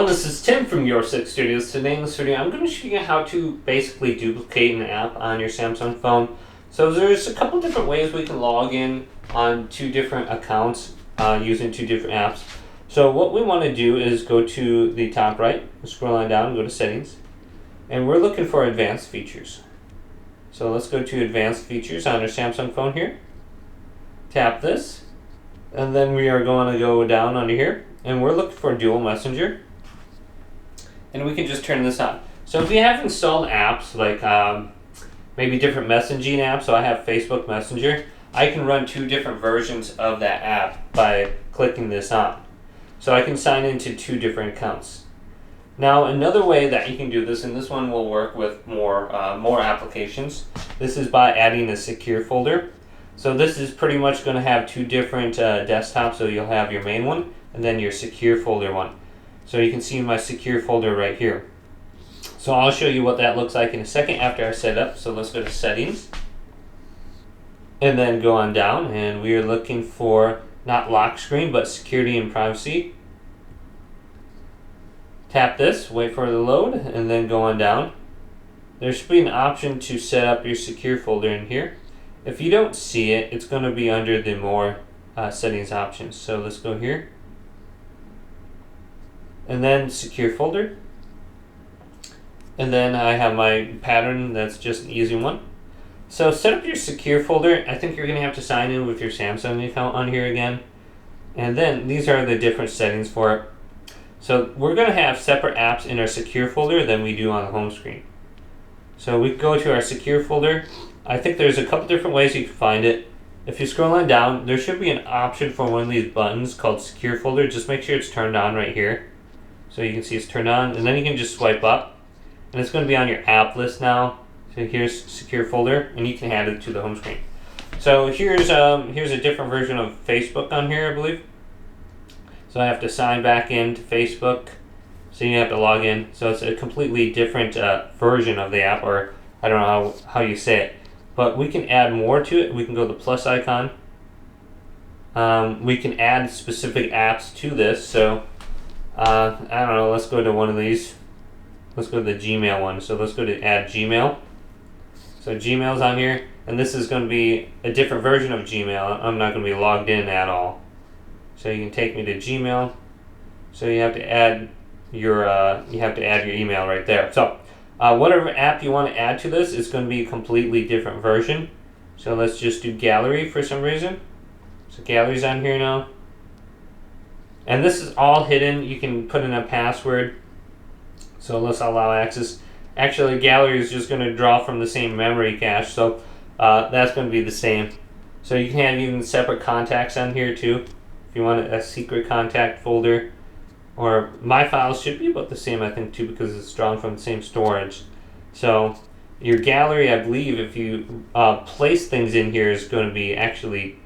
this is Tim from Your Six Studios. Today in this video, I'm going to show you how to basically duplicate an app on your Samsung phone. So there's a couple different ways we can log in on two different accounts using two different apps. So what we want to do is go to the top right, scroll on down, go to Settings, and we're looking for Advanced Features. So let's go to Advanced Features on our Samsung phone here. Tap this, and then we are going to go down under here, and we're looking for Dual Messenger. And we can just turn this on. So if you have installed apps like maybe different messaging apps, so I have Facebook Messenger, I can run two different versions of that app by clicking this on. So I can sign into two different accounts. Now another way that you can do this, and this one will work with more applications, this is by adding a secure folder. So this is pretty much going to have two different desktops, so you'll have your main one and then your secure folder one. So you can see my secure folder right here. So I'll show you what that looks like in a second after I set up. So let's go to Settings and then go on down, and we are looking for not lock screen but security and privacy. Tap this, wait for it to load, and then go on down. There should be an option to set up your secure folder in here. If you don't see it, it's going to be under the more settings options. So let's go here and then secure folder, and then I have my pattern that's just an easy one. So set up your secure folder. I think you're going to have to sign in with your Samsung account on here again, and then these are the different settings for it. So we're going to have separate apps in our secure folder than we do on the home screen. So we go to our secure folder. I think there's a couple different ways you can find it. If you scroll on down, there should be an option for one of these buttons called secure folder. Just make sure it's turned on right here. So you can see it's turned on, and then you can just swipe up, and it's going to be on your app list now. So here's secure folder, and you can add it to the home screen. So here's a different version of Facebook on here, I believe. So I have to sign back into Facebook, so you have to log in. So it's a completely different version of the app, or I don't know how you say it. But we can add more to it. We can go to the plus icon. We can add specific apps to this. So I don't know, let's go to one of these. Let's go to the Gmail one. So let's go to add Gmail. So Gmail's on here, and this is going to be a different version of Gmail. I'm not going to be logged in at all. So you can take me to Gmail. So you have to add your email right there. So whatever app you want to add to this is going to be a completely different version. So let's just do Gallery for some reason. So Gallery's on here now. And this is all hidden. You can put in a password. So let's allow access. Actually, Gallery is just going to draw from the same memory cache. So that's going to be the same. So you can have even separate contacts on here too. If you want a secret contact folder. Or my files should be about the same, I think, too, because it's drawn from the same storage. So your gallery, I believe, if you place things in here, is going to be actually.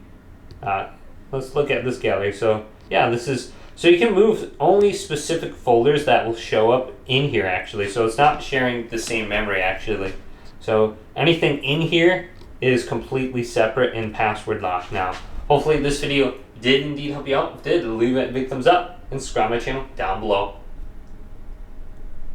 Let's look at this gallery. So yeah, this is. So you can move only specific folders that will show up in here, actually. So it's not sharing the same memory, actually. So anything in here is completely separate and password locked now. Hopefully this video did indeed help you out. If it did, leave it a big thumbs up and subscribe my channel down below.